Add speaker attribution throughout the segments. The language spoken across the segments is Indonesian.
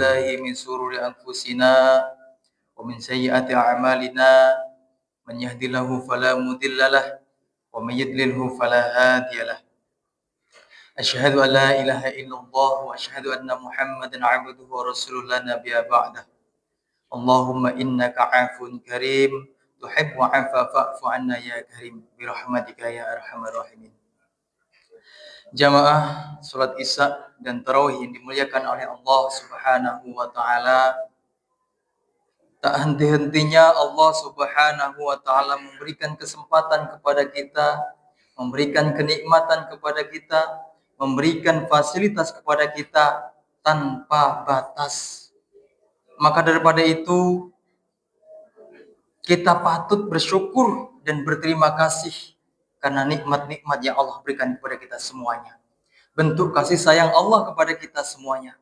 Speaker 1: billahi min sururi anfusina wa min sayyiati a'malina. Man yahdihillahu fala mudhillalah wa man yudlilhu fala hadiyalah. Asyhadu an la ilaha illallah wa asyhadu anna Muhammadan 'abduhu wa rasuluhu la nabiyya ba'dah. Allahumma innaka 'afun karim tuhibbu 'afwa fa'fu 'anna ya karim bi rahmatika ya arhamar rahimin. Jamaah salat Isya dan tarawih yang dimuliakan oleh Allah Subhanahu wa taala, tak henti-hentinya Allah Subhanahu wa taala memberikan kesempatan kepada kita, memberikan kenikmatan kepada kita, memberikan fasilitas kepada kita tanpa batas. Maka daripada itu kita patut bersyukur dan berterima kasih karena nikmat-nikmat yang Allah berikan kepada kita semuanya. Bentuk kasih sayang Allah kepada kita semuanya.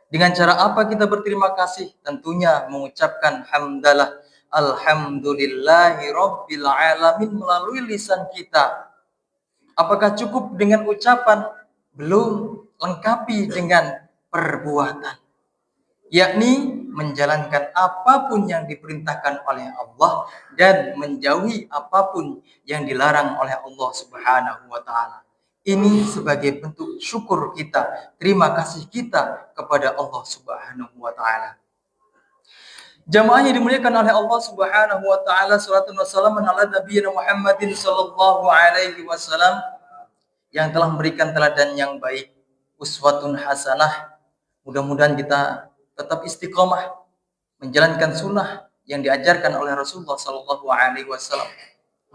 Speaker 1: Dengan cara apa kita berterima kasih? Tentunya mengucapkan hamdalah, alhamdulillahi rabbil alamin melalui lisan kita. Apakah cukup dengan ucapan? Belum, lengkapi dengan perbuatan. Yakni menjalankan apapun yang diperintahkan oleh Allah dan menjauhi apapun yang dilarang oleh Allah Subhanahu wa taala. Ini sebagai bentuk syukur kita, terima kasih kita kepada Allah Subhanahu wa taala. Jamaah yang dimuliakan oleh Allah Subhanahu wa taala, salatu wassalamu ala nabiyina Muhammadin sallallahu alaihi wasallam yang telah memberikan teladan yang baik, uswatun hasanah. Mudah-mudahan kita tetap istiqomah menjalankan sunnah yang diajarkan oleh Rasulullah Sallallahu Alaihi Wasallam,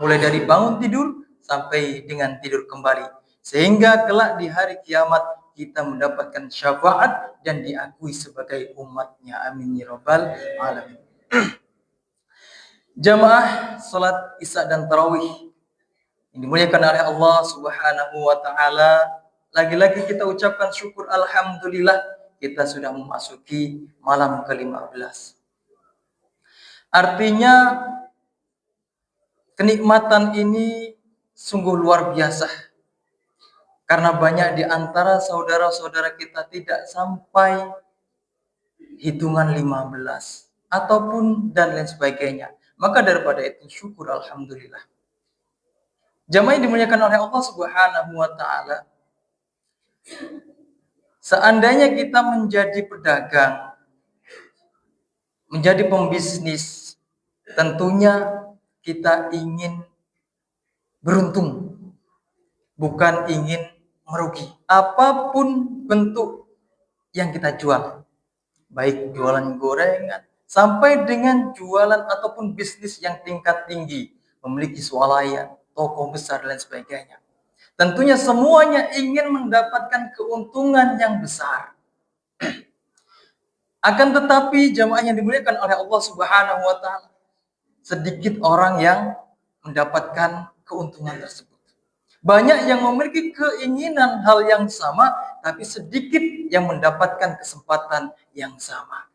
Speaker 1: mulai dari bangun tidur sampai dengan tidur kembali, sehingga kelak di hari kiamat kita mendapatkan syafaat dan diakui sebagai umatnya. Amin ya rabbal alamin. Jamaah salat Isya dan tarawih yang dimuliakan oleh Allah Subhanahu wa taala, lagi-lagi kita ucapkan syukur alhamdulillah. Kita sudah memasuki malam ke-15. Artinya kenikmatan ini sungguh luar biasa. Karena banyak di antara saudara-saudara kita tidak sampai hitungan 15 ataupun dan lain sebagainya. Maka daripada itu syukur alhamdulillah. Jamaah yang dimuliakan oleh Allah Subhanahu wa taala, seandainya kita menjadi pedagang, menjadi pembisnis, tentunya kita ingin beruntung, bukan ingin merugi. Apapun bentuk yang kita jual, baik jualan gorengan, sampai dengan jualan ataupun bisnis yang tingkat tinggi, memiliki swalayan, toko besar, dan sebagainya. Tentunya semuanya ingin mendapatkan keuntungan yang besar. Akan tetapi jamaah yang dimuliakan oleh Allah Subhanahu wa taala, sedikit orang yang mendapatkan keuntungan tersebut. Banyak yang memiliki keinginan hal yang sama, tapi sedikit yang mendapatkan kesempatan yang sama.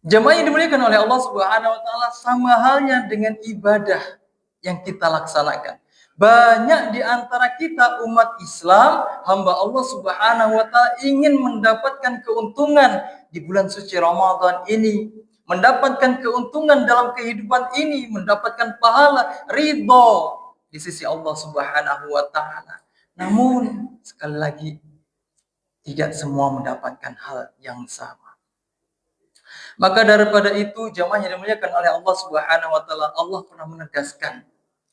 Speaker 1: Jamaah yang dimuliakan oleh Allah Subhanahu wa taala, sama halnya dengan ibadah yang kita laksanakan. Banyak di antara kita umat Islam, hamba Allah Subhanahu wa taala ingin mendapatkan keuntungan di bulan suci Ramadan ini, mendapatkan keuntungan dalam kehidupan ini, mendapatkan pahala, ridho di sisi Allah Subhanahu wa taala. Namun sekali lagi tidak semua mendapatkan hal yang sama. Maka daripada itu jamaah yang dimuliakan oleh Allah Subhanahu wa taala, Allah pernah menegaskan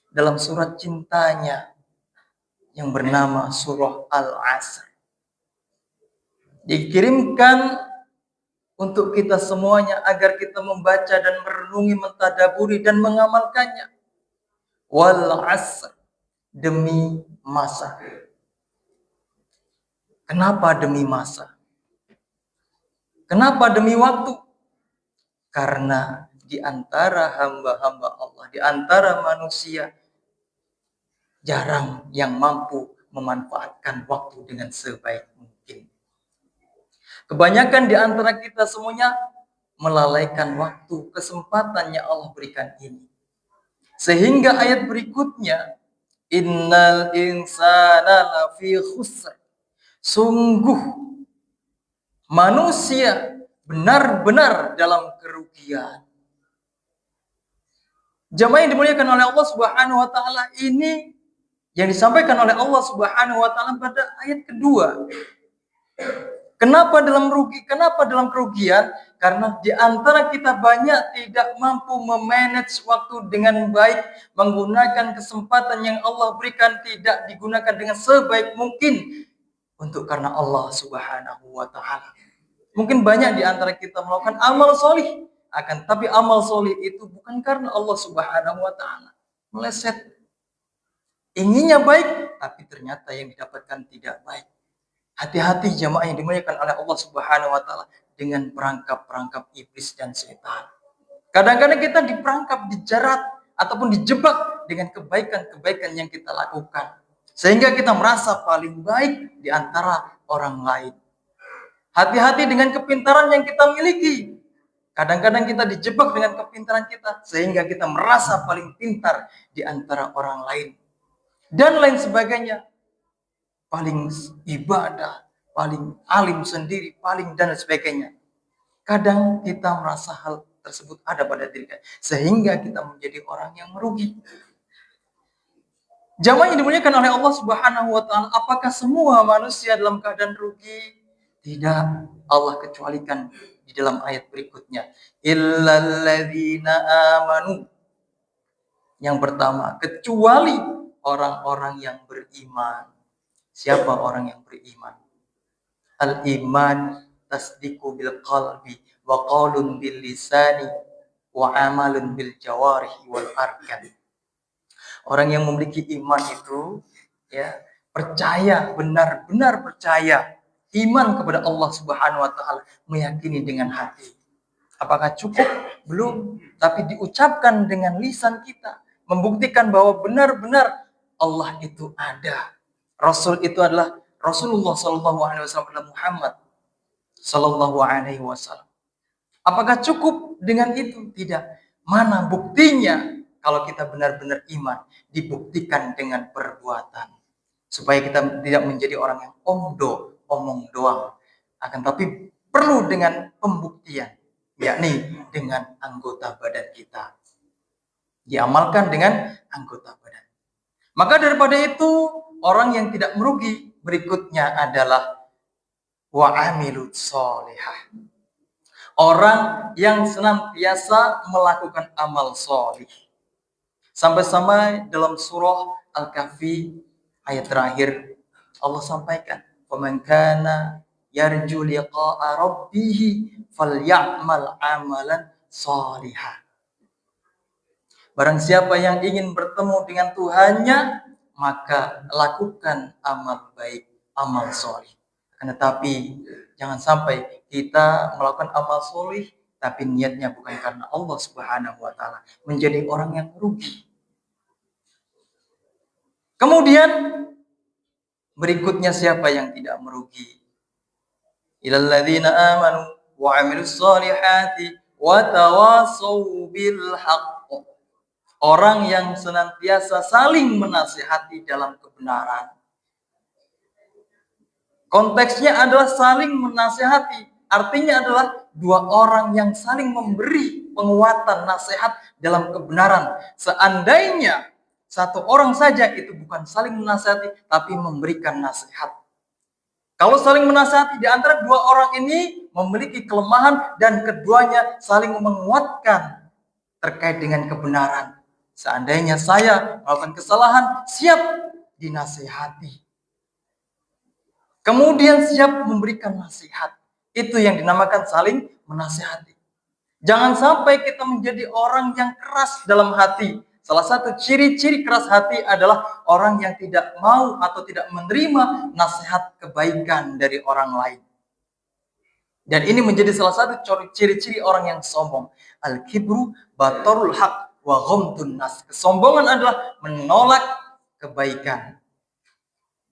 Speaker 1: dalam surat cintanya yang bernama surah Al-Asr, dikirimkan untuk kita semuanya agar kita membaca dan merenungi, mentadaburi dan mengamalkannya. Wal asr, demi masa. Kenapa demi masa? Kenapa demi waktu? Karena di antara hamba-hamba Allah, di antara manusia, jarang yang mampu memanfaatkan waktu dengan sebaik mungkin. Kebanyakan di antara kita semuanya melalaikan waktu, kesempatan yang Allah berikan ini. Sehingga ayat berikutnya, innal insana lafi khusr, sungguh Manusia benar-benar dalam kerugian. Jamaah yang dimuliakan oleh Allah Subhanahu wa taala, ini yang disampaikan oleh Allah Subhanahu wa taala pada ayat kedua. Kenapa dalam rugi? Kenapa dalam kerugian? Karena di antara kita banyak tidak mampu memanage waktu dengan baik, menggunakan kesempatan yang Allah berikan tidak digunakan dengan sebaik mungkin untuk karena Allah Subhanahu wa taala. Mungkin banyak di antara kita melakukan amal solih, akan tapi amal solih itu bukan karena Allah Subhanahu wa taala. Meleset. Inginnya baik, tapi ternyata yang didapatkan tidak baik. Hati-hati jamaah yang dimuliakan oleh Allah Subhanahu wa taala dengan perangkap-perangkap iblis dan setan. Kadang-kadang kita diperangkap, dijerat ataupun dijebak dengan kebaikan-kebaikan yang kita lakukan. Sehingga kita merasa paling baik di antara orang lain. Hati-hati dengan kepintaran yang kita miliki. Kadang-kadang kita dijebak dengan kepintaran kita sehingga kita merasa paling pintar di antara orang lain. Dan lain sebagainya. Paling ibadah, paling alim sendiri, paling dan sebagainya. Kadang kita merasa hal tersebut ada pada diri kita, sehingga kita menjadi orang yang merugi. Jamaah yang dimuliakan oleh Allah Subhanahu wa taala, apakah semua manusia dalam keadaan rugi? Tidak. Allah kecualikan di dalam ayat berikutnya. Illalladzina amanu. Yang pertama, kecuali orang-orang yang beriman. Siapa orang yang beriman? Al-iman tasdiqu bil qalbi wa qaulun bil lisani wa amalun bil jawarihi wal arkan. Orang yang memiliki iman itu percaya, benar-benar percaya, iman kepada Allah Subhanahu wa taala, meyakini dengan hati. Apakah cukup? Belum, tapi diucapkan dengan lisan kita, membuktikan bahwa benar-benar Allah itu ada. Rasul itu adalah Rasulullah Sallallahu Alaihi Wasallam, Muhammad Sallallahu Alaihi Wasallam. Apakah cukup dengan itu? Tidak. Mana buktinya? Kalau kita benar-benar iman, dibuktikan dengan perbuatan, supaya kita tidak menjadi orang yang omong doang. Akan tapi perlu dengan pembuktian, yakni dengan anggota badan kita. Diamalkan dengan anggota badan. Maka daripada itu, orang yang tidak merugi berikutnya adalah wa'amilut sholihah. Orang yang senantiasa melakukan amal sholih. Sampai-sampai dalam surah Al-Kahfi ayat terakhir Allah sampaikan, "Faman kana yarju liqa'a rabbih falyamal amalan sholihah." Barang siapa yang ingin bertemu dengan Tuhannya, maka lakukan amal baik, amal solih. Tetapi jangan sampai kita melakukan amal solih, tapi niatnya bukan karena Allah Subhanahu wa taala, menjadi orang yang rugi. Kemudian berikutnya siapa yang tidak merugi? Illalladzina amanu wa 'amilus sholihati wa tawassaw bil haqq. Orang yang senantiasa saling menasihati dalam kebenaran. Konteksnya adalah saling menasihati. Artinya adalah dua orang yang saling memberi penguatan nasihat dalam kebenaran. Seandainya satu orang saja itu bukan saling menasihati, tapi memberikan nasihat. Kalau saling menasihati di antara dua orang ini memiliki kelemahan dan keduanya saling menguatkan terkait dengan kebenaran. Seandainya saya melakukan kesalahan, siap dinasihati. Kemudian siap memberikan nasihat. Itu yang dinamakan saling menasihati. Jangan sampai kita menjadi orang yang keras dalam hati. Salah satu ciri-ciri keras hati adalah orang yang tidak mau atau tidak menerima nasihat kebaikan dari orang lain. Dan ini menjadi salah satu ciri-ciri orang yang sombong. Al-kibru batarul haq wa ghamtun nas. Kesombongan adalah menolak kebaikan.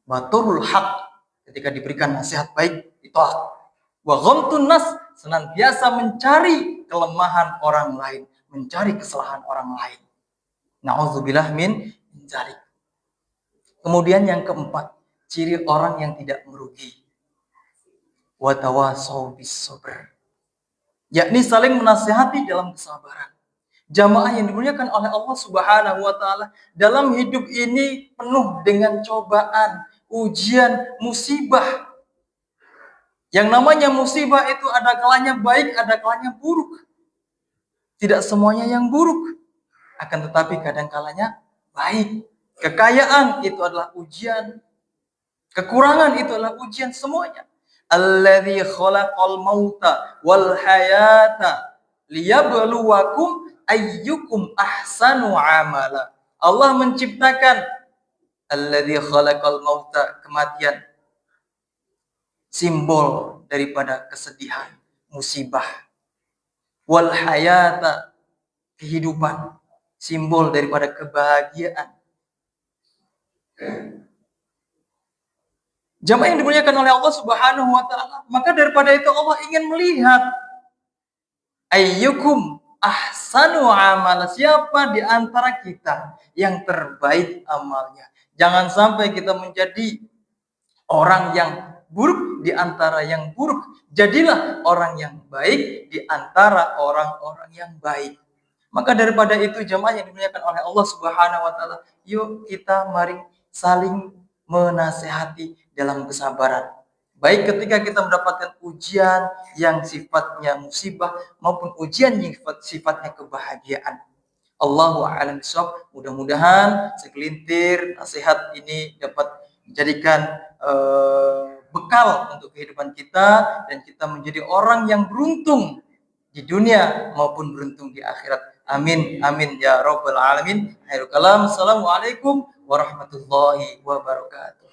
Speaker 1: Baturul haq, ketika diberikan nasihat baik ditolak. Wa ghamtun nas, senantiasa mencari kelemahan orang lain, mencari kesalahan orang lain. Nauzubillah min dzalik. Kemudian yang keempat, ciri orang yang tidak merugi. wa tawasaw bis sabr. Yakni saling menasihati dalam kesabaran. Jamaah yang dimuliakan oleh Allah Subhanahu wa taala, dalam hidup ini penuh dengan cobaan, ujian, musibah. Yang namanya musibah itu ada kalanya baik, ada kalanya buruk. Tidak semuanya yang buruk, akan tetapi kadang kalanya baik. Kekayaan itu adalah ujian, kekurangan itu adalah ujian, semuanya. Alladzi khalaqal mauta wal hayata liyabluwakum ayyukum ahsanu amala. Allah menciptakan alladzi khalaqal mauta, kematian, simbol daripada kesedihan, musibah. Wal hayata, kehidupan, simbol daripada kebahagiaan. Jamaah yang dimuliakan oleh Allah Subhanahu wa taala, maka daripada itu Allah ingin melihat ayyukum ahsanu amala, siapa di antara kita yang terbaik amalnya. Jangan sampai kita menjadi orang yang buruk di antara yang buruk. Jadilah orang yang baik di antara orang-orang yang baik. Maka daripada itu jamaah yang dimuliakan oleh Allah Subhanahu wa taala, yuk kita mari saling menasehati dalam kesabaran. Baik ketika kita mendapatkan ujian yang sifatnya musibah maupun ujian yang sifatnya kebahagiaan. Allahu a'lam bishawab. Mudah-mudahan segelintir nasihat ini dapat menjadikan bekal untuk kehidupan kita dan kita menjadi orang yang beruntung di dunia maupun beruntung di akhirat. Amin amin ya rabbal alamin. Akhirul kalam. Assalamualaikum warahmatullahi wabarakatuh.